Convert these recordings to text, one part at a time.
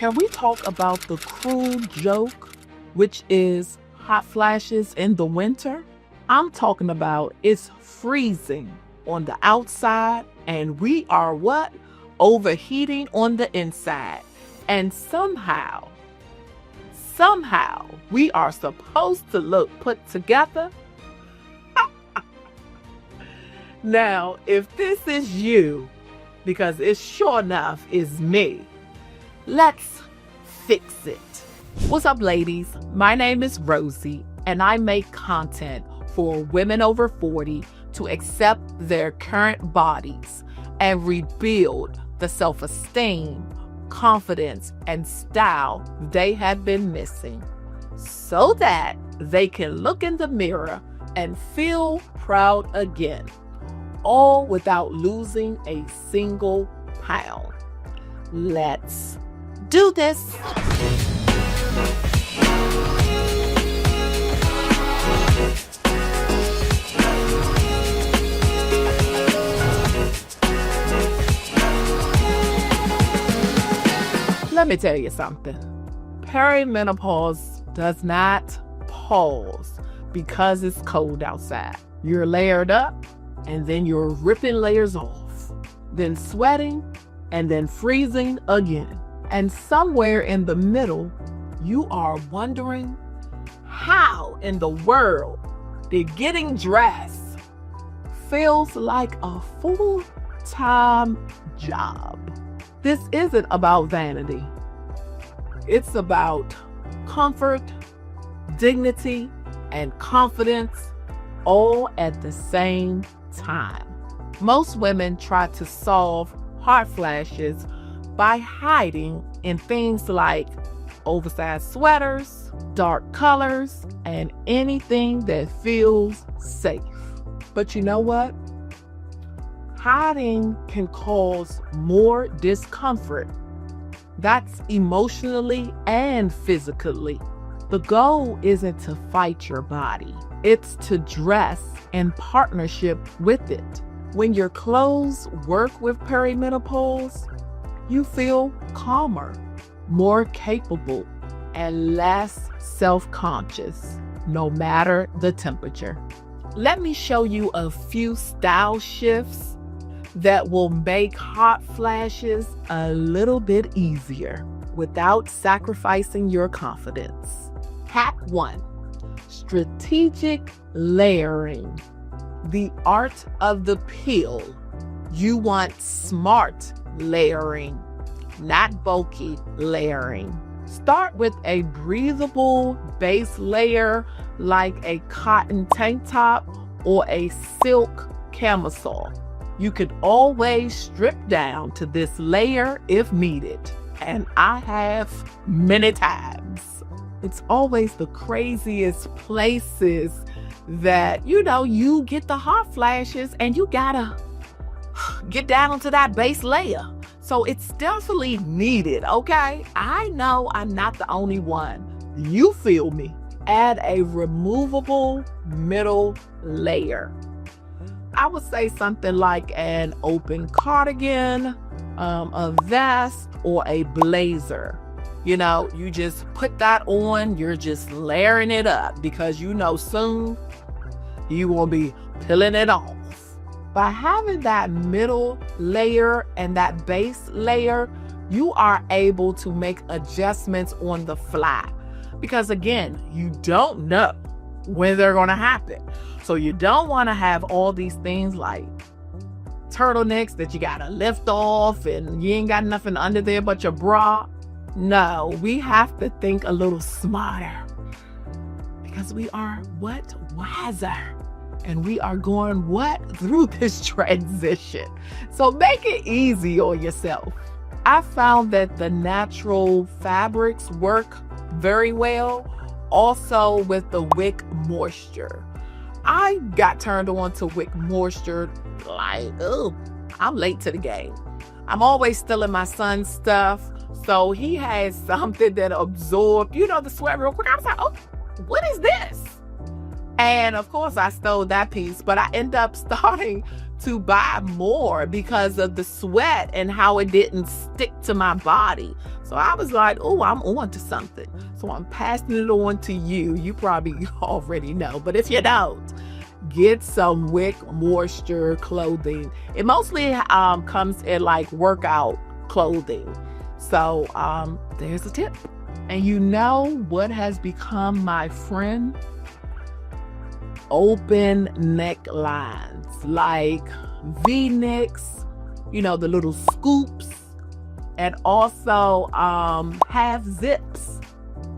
Can we talk about the cruel joke, which is hot flashes in the winter? I'm talking about it's freezing on the outside and we are what? Overheating on the inside. And somehow we are supposed to look put together. Now, if this is you, because it sure enough is me, let's fix it. What's up, ladies? My name is Rosie, and I make content for women over 40 to accept their current bodies and rebuild the self-esteem, confidence, and style they have been missing so that they can look in the mirror and feel proud again, all without losing a single pound. Let's do this. Let me tell you something. Perimenopause does not pause because it's cold outside. You're layered up and then you're ripping layers off, then sweating and then freezing again. And somewhere in the middle, you are wondering how in the world did getting dressed feels like a full-time job. This isn't about vanity. It's about comfort, dignity, and confidence all at the same time. Most women try to solve hot flashes by hiding in things like oversized sweaters, dark colors, and anything that feels safe. But you know what? Hiding can cause more discomfort. That's emotionally and physically. The goal isn't to fight your body. It's to dress in partnership with it. When your clothes work with perimenopause, you feel calmer, more capable, and less self-conscious, no matter the temperature. Let me show you a few style shifts that will make hot flashes a little bit easier without sacrificing your confidence. Hack 1. Strategic layering. The art of the peel. You want smart layering, not bulky layering. Start with a breathable base layer like a cotton tank top or a silk camisole. You could always strip down to this layer if needed, and I have many times. It's always the craziest places that, you get the hot flashes and you gotta get down into that base layer. So it's definitely needed, okay? I know I'm not the only one. You feel me? Add a removable middle layer. I would say something like an open cardigan, a vest, or a blazer. You just put that on, you're just layering it up because soon you will be peeling it off. By having that middle layer and that base layer, you are able to make adjustments on the fly. Because again, you don't know when they're going to happen. So you don't want to have all these things like turtlenecks that you got to lift off and you ain't got nothing under there but your bra. No, we have to think a little smarter because we are wiser. And we are going through this transition. So make it easy on yourself. I found that the natural fabrics work very well, also with the Wick Moisture. I got turned on to Wick Moisture I'm late to the game. I'm always stealing my son's stuff. So he has something that absorbed, the sweat real quick. I was like, oh, what is this? And of course I stole that piece, but I end up starting to buy more because of the sweat and how it didn't stick to my body. So I was like, oh, I'm on to something. So I'm passing it on to you. You probably already know, but if you don't, get some Wick Moisture clothing. It mostly comes in like workout clothing. So there's a tip. And you know what has become my friend? Open necklines, like V-necks, you know, the little scoops, and also half zips.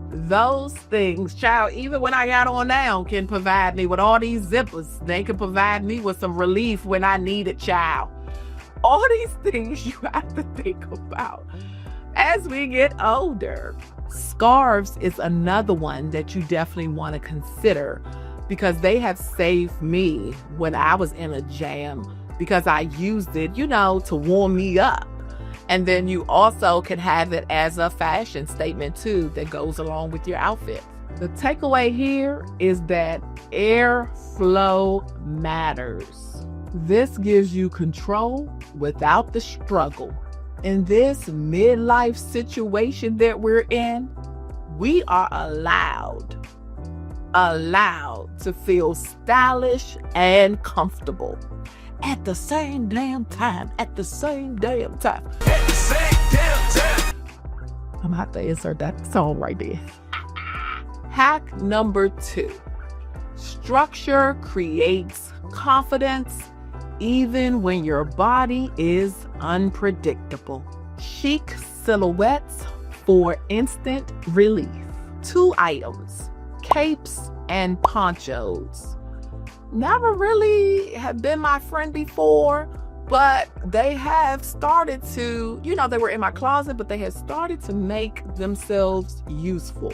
Those things, child, even when I got on now, can provide me with all these zippers. They can provide me with some relief when I need it, child. All these things you have to think about as we get older. Scarves is another one that you definitely want to consider, because they have saved me when I was in a jam, because I used it, you know, to warm me up. And then you also can have it as a fashion statement too that goes along with your outfit. The takeaway here is that airflow matters. This gives you control without the struggle. In this midlife situation that we're in, we are allowed to feel stylish and comfortable at the same damn time. I'm gonna have to insert that song right there. Hack number 2. Structure creates confidence even when your body is unpredictable. Chic silhouettes for instant relief. 2 items, capes and ponchos. Never really have been my friend before, but they have started to, you know, they were in my closet, but they have started to make themselves useful.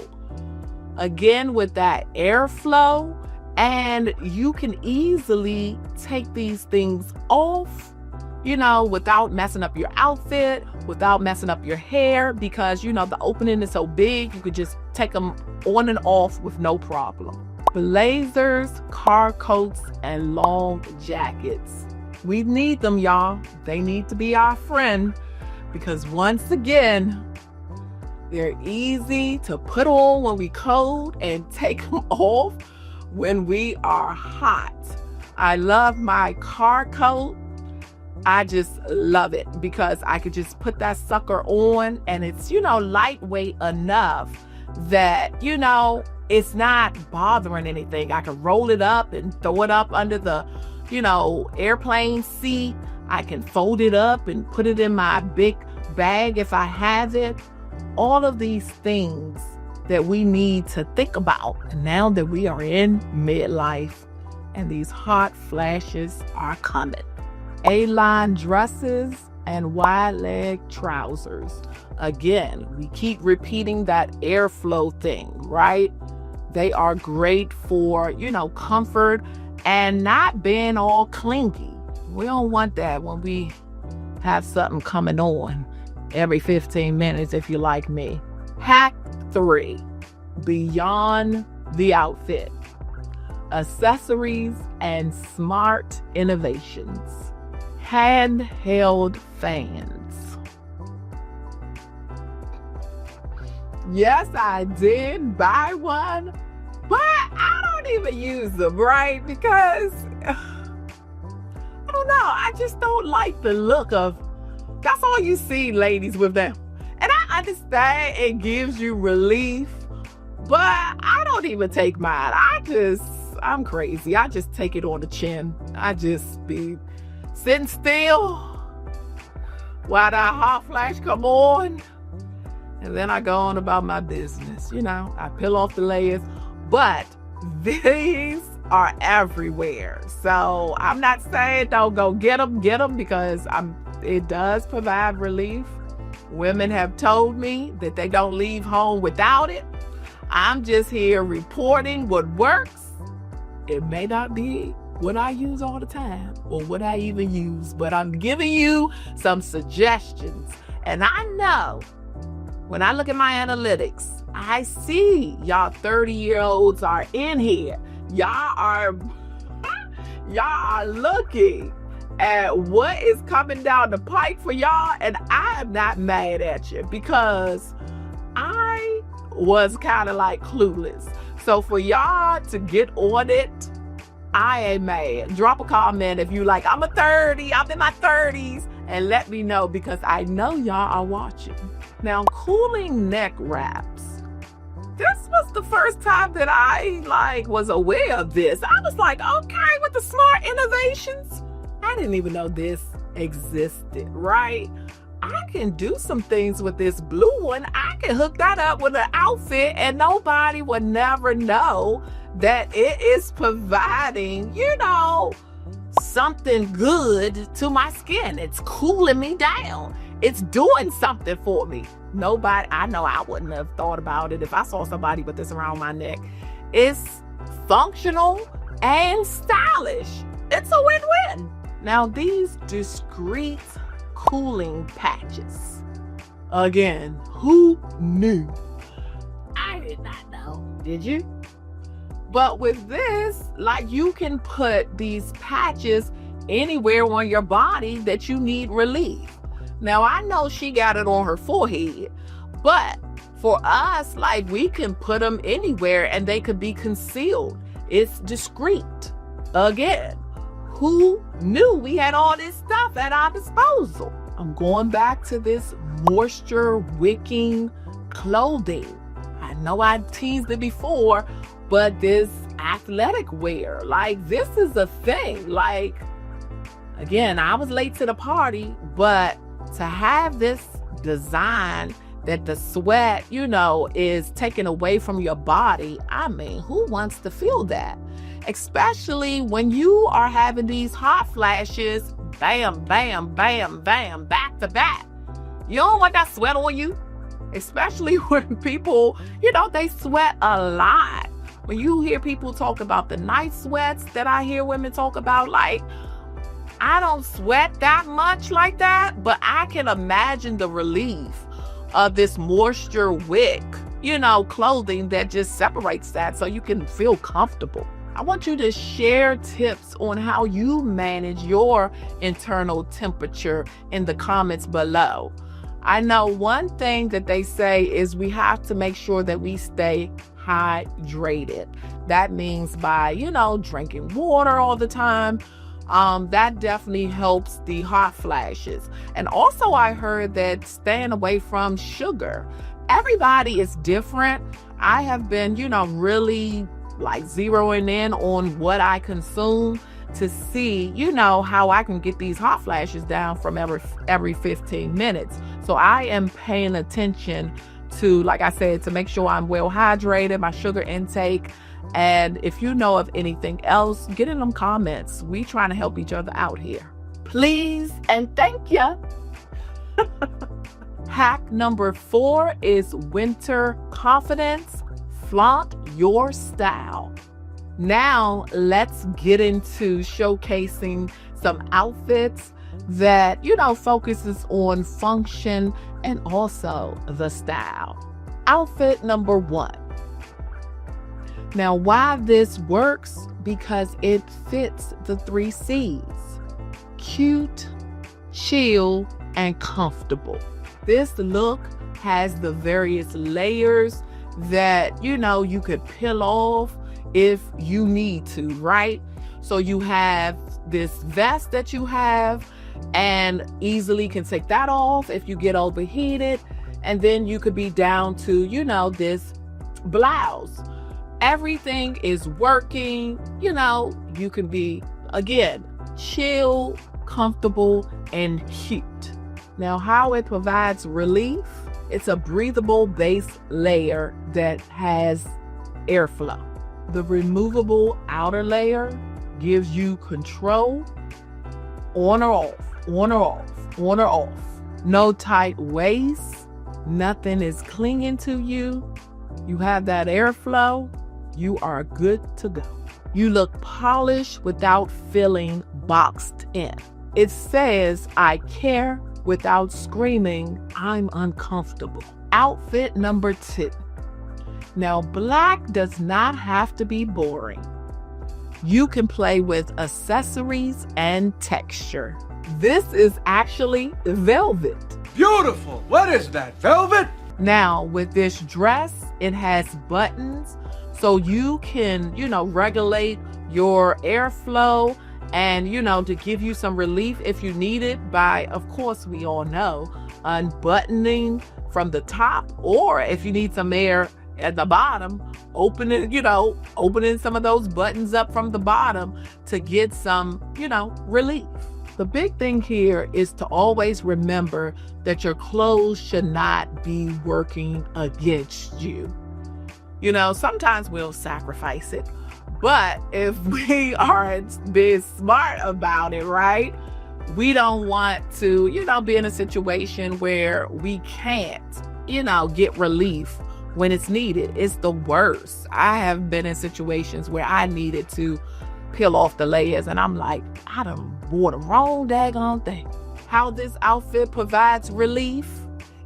Again, with that airflow, and you can easily take these things off, you know, without messing up your outfit, without messing up your hair, because, you know, the opening is so big, you could just take them on and off with no problem. Blazers, car coats, and long jackets. We need them, y'all. They need to be our friend, because once again, they're easy to put on when we cold and take them off when we are hot. I love my car coat. I just love it because I could just put that sucker on, and it's, you know, lightweight enough that, you know, it's not bothering anything. I can roll it up and throw it up under the, you know, airplane seat. I can fold it up and put it in my big bag if I have it. All of these things that we need to think about now that we are in midlife and these hot flashes are coming. A-line dresses and wide leg trousers. Again, we keep repeating that airflow thing, right? They are great for, you know, comfort and not being all clingy. We don't want that when we have something coming on every 15 minutes, if you like me. Hack 3, beyond the outfit. Accessories and smart innovations. Handheld fans. Yes, I did buy one, but I don't even use them, right? Because, I don't know, I just don't like the look of, that's all you see, ladies, with them. And I understand it gives you relief, but I don't even take mine. I'm crazy. I just take it on the chin. I just be sitting still while that hot flash come on, and then I go on about my business. You know, I peel off the layers, but these are everywhere. So I'm not saying don't go get them because it does provide relief. Women have told me that they don't leave home without it. I'm just here reporting what works. It may not be what I use all the time or what I even use, but I'm giving you some suggestions. And I know when I look at my analytics, I see y'all 30-year-olds are in here. Y'all are looking at what is coming down the pike for y'all. And I am not mad at you because I was kind of like clueless. So for y'all to get on it, I ain't mad. Drop a comment if you like, I'm in my 30s, and let me know because I know y'all are watching. Now, cooling neck wraps. This was the first time that I was aware of this. I was like, okay, with the smart innovations. I didn't even know this existed, right? I can do some things with this blue one. I can hook that up with an outfit and nobody would never know that it is providing, something good to my skin. It's cooling me down. It's doing something for me. I know I wouldn't have thought about it if I saw somebody with this around my neck. It's functional and stylish. It's a win-win. Now, these discreet cooling patches. Again, who knew? I did not know. Did you? But with this, you can put these patches anywhere on your body that you need relief. Now, I know she got it on her forehead, but for us, we can put them anywhere and they could be concealed. It's discreet. Again, who knew we had all this stuff at our disposal? I'm going back to this moisture wicking clothing. I know I teased it before, but this athletic wear, this is a thing. Again, I was late to the party, but to have this design that the sweat, is taken away from your body, who wants to feel that? Especially when you are having these hot flashes, bam, bam, bam, bam, back to back. You don't want that sweat on you, especially when people, they sweat a lot. When you hear people talk about the night sweats that I hear women talk about, I don't sweat that much like that, but I can imagine the relief of this moisture wick, clothing that just separates that so you can feel comfortable. I want you to share tips on how you manage your internal temperature in the comments below. I know one thing that they say is we have to make sure that we stay hydrated. That means by, drinking water all the time. That definitely helps the hot flashes. And also I heard that staying away from sugar. Everybody is different. I have been, really zeroing in on what I consume to see, how I can get these hot flashes down from every 15 minutes. So I am paying attention to, like I said, to make sure I'm well hydrated, my sugar intake. And if you know of anything else, get in them comments. We trying to help each other out here. Please and thank you. Hack number 4 is winter confidence. Flaunt your style. Now let's get into showcasing some outfits that, focuses on function and also the style. Outfit number 1. Now, why this works? Because it fits the 3 C's. Cute, chill, and comfortable. This look has the various layers that, you could peel off if you need to, right? So you have this vest that you have and easily can take that off if you get overheated. And then you could be down to, this blouse. Everything is working, you can be, again, chill, comfortable, and cute. Now, how it provides relief, it's a breathable base layer that has airflow. The removable outer layer gives you control, on or off, on or off, on or off. No tight waist, nothing is clinging to you. You have that airflow, you are good to go. You look polished without feeling boxed in. It says, I care without screaming, I'm uncomfortable. Outfit number 2. Now, black does not have to be boring. You can play with accessories and texture. This is actually velvet. Beautiful. What is that, velvet? Now, with this dress, it has buttons, so you can, regulate your airflow and, to give you some relief if you need it by, of course, we all know, unbuttoning from the top, or if you need some air at the bottom, opening some of those buttons up from the bottom to get some, relief. The big thing here is to always remember that your clothes should not be working against you. Sometimes we'll sacrifice it, but if we aren't being smart about it, right? We don't want to, be in a situation where we can't, get relief when it's needed. It's the worst. I have been in situations where I needed to peel off the layers and I'm like, I done wore the wrong daggone thing. How this outfit provides relief: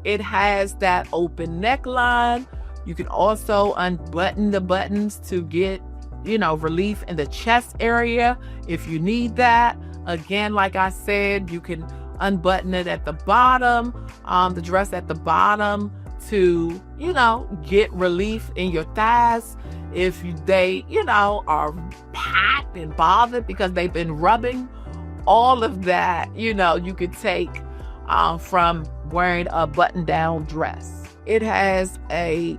it has that open neckline. You can also unbutton the buttons to get, relief in the chest area if you need that. Again, like I said, you can unbutton it at the bottom, the dress at the bottom, to, get relief in your thighs if they, are hot and bothered because they've been rubbing. All of that, you could take from wearing a button-down dress. It has a,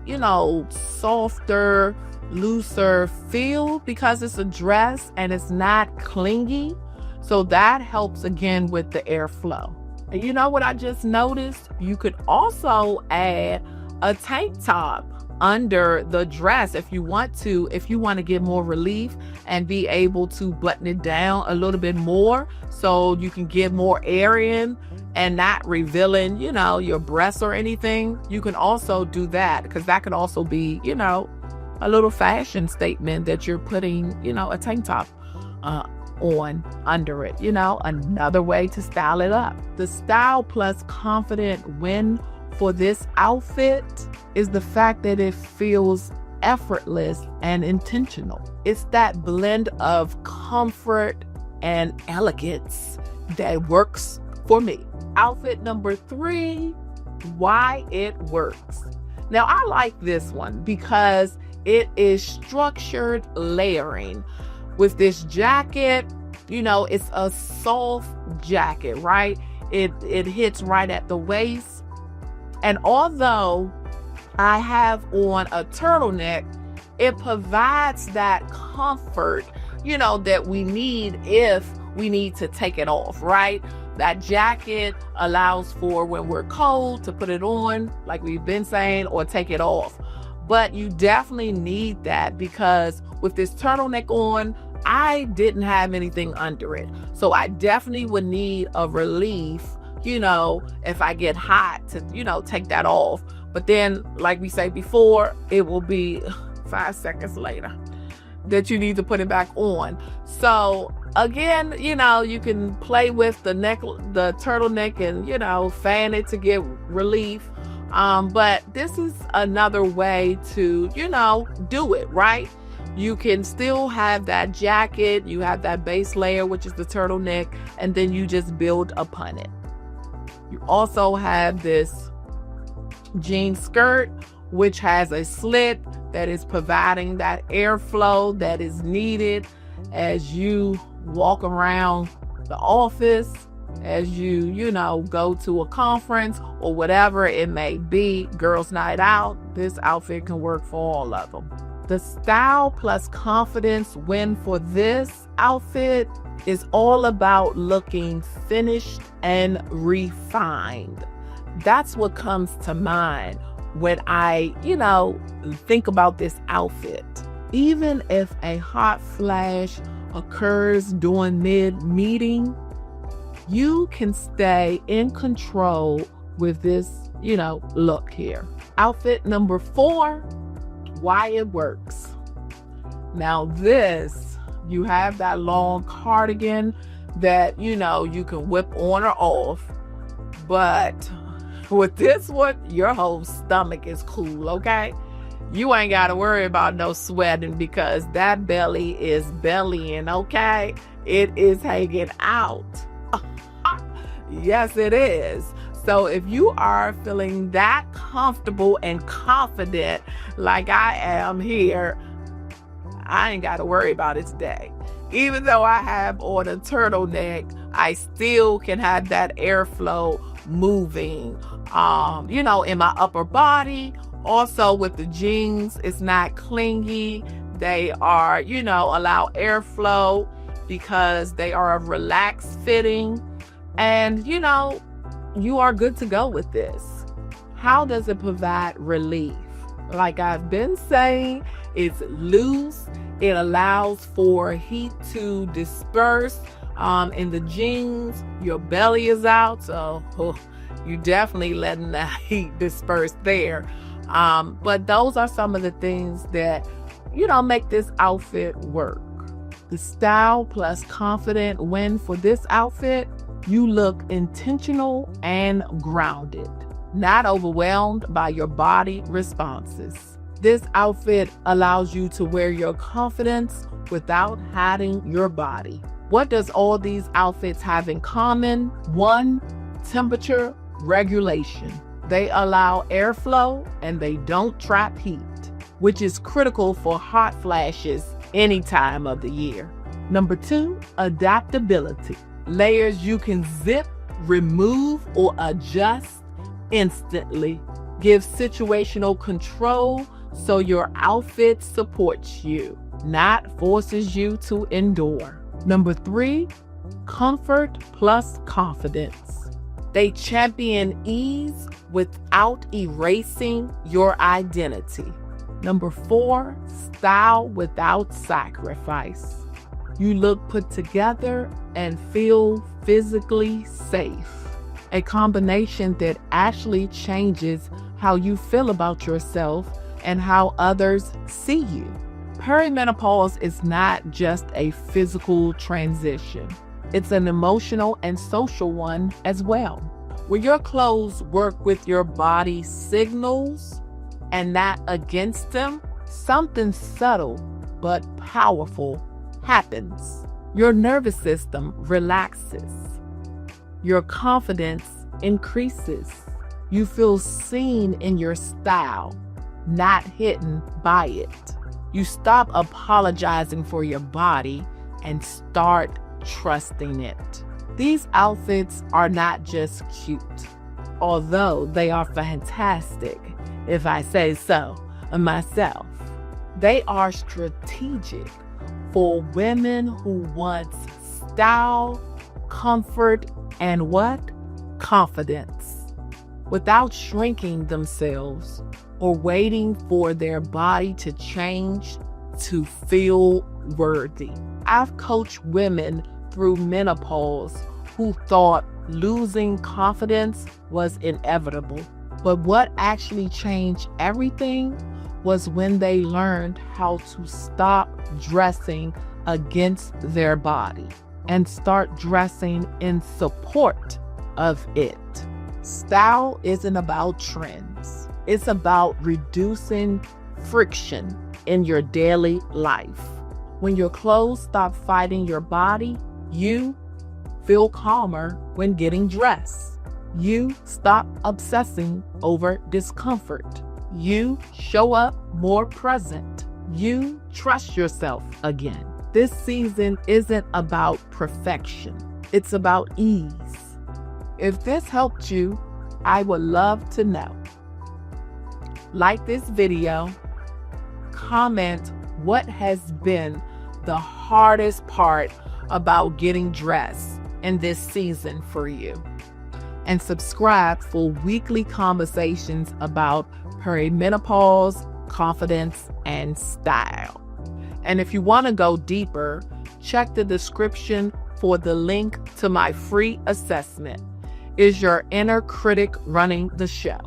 softer, looser feel because it's a dress and it's not clingy. So that helps again with the airflow. And you know what I just noticed? You could also add a tank top under the dress if you want to get more relief and be able to button it down a little bit more so you can get more air in and not revealing, your breasts or anything. You can also do that because that could also be, a little fashion statement that you're putting, a tank top on under it, another way to style it up. The style plus confident win for this outfit is the fact that it feels effortless and intentional. It's that blend of comfort and elegance that works for me. Outfit number 3, why it works. Now, I like this one because it is structured layering. With this jacket, it's a soft jacket, right? It hits right at the waist. And although I have on a turtleneck, it provides that comfort, that we need if we need to take it off, right? That jacket allows for when we're cold to put it on, like we've been saying, or take it off. But you definitely need that because with this turtleneck on, I didn't have anything under it. So I definitely would need a relief, if I get hot to, take that off. But then, like we say before, it will be 5 seconds later that you need to put it back on. So again, you can play with the turtleneck and, fan it to get relief. But this is another way to, do it, right? You can still have that jacket, you have that base layer, which is the turtleneck, and then you just build upon it. You also have this jean skirt, which has a slit that is providing that airflow that is needed as you walk around the office, as you go to a conference or whatever it may be, girls' night out. This outfit can work for all of them. The style plus confidence win for this outfit is all about looking finished and refined. That's what comes to mind when I, think about this outfit. Even if a hot flash occurs during mid-meeting, you can stay in control with this, look here. Outfit number 4, why it works. Now this, you have that long cardigan that, you can whip on or off. But with this one, your whole stomach is cool, okay? You ain't got to worry about no sweating because that belly is bellying, okay? It is hanging out. Yes, it is. So if you are feeling that comfortable and confident like I am here, I ain't got to worry about it today. Even though I have on a turtleneck, I still can have that airflow moving, in my upper body. Also with the jeans, it's not clingy. They are, allow airflow because they are a relaxed fitting. And, you are good to go with this. How does it provide relief? Like I've been saying, it's loose. It allows for heat to disperse. In the jeans, your belly is out, so you definitely letting the heat disperse there. But those are some of the things that, make this outfit work. The style plus confident win for this outfit. You look intentional and grounded, not overwhelmed by your body responses. This outfit allows you to wear your confidence without hiding your body. What does all these outfits have in common? 1, temperature regulation. They allow airflow and they don't trap heat, which is critical for hot flashes any time of the year. Number 2, adaptability. Layers you can zip, remove, or adjust instantly. Give situational control so your outfit supports you, not forces you to endure. Number 3, comfort plus confidence. They champion ease without erasing your identity. Number 4, style without sacrifice. You look put together and feel physically safe. A combination that actually changes how you feel about yourself and how others see you. Perimenopause is not just a physical transition. It's an emotional and social one as well. When your clothes work with your body signals and not against them, something subtle but powerful happens. Your nervous system relaxes. Your confidence increases. You feel seen in your style, not hidden by it. You stop apologizing for your body and start trusting it. These outfits are not just cute, although they are fantastic, if I say so myself. They are strategic for women who want style, comfort, and what? Confidence, without shrinking themselves or waiting for their body to change to feel worthy. I've coached women through menopause who thought losing confidence was inevitable. But what actually changed everything was when they learned how to stop dressing against their body and start dressing in support of it. Style isn't about trends. It's about reducing friction in your daily life. When your clothes stop fighting your body, you feel calmer when getting dressed. You stop obsessing over discomfort. You show up more present. You trust yourself again. This season isn't about perfection. It's about ease. If this helped you, I would love to know. Like this video, comment what has been the hardest part about getting dressed in this season for you. And subscribe for weekly conversations about perimenopause, confidence, and style. And if you want to go deeper, check the description for the link to my free assessment. Is your inner critic running the show?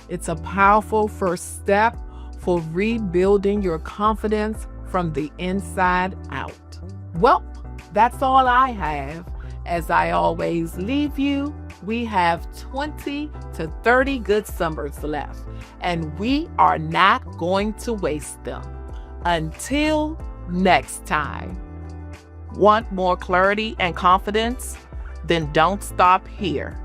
It's a powerful first step for rebuilding your confidence from the inside out. Well, that's all I have. As I always leave you We have 20 to 30 good summers left, and we are not going to waste them. Until next time. Want more clarity and confidence? Then don't stop here.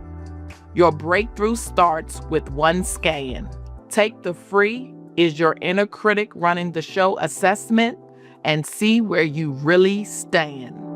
Your breakthrough starts with one scan. Take the free Is Your Inner Critic Running the Show assessment and see where you really stand.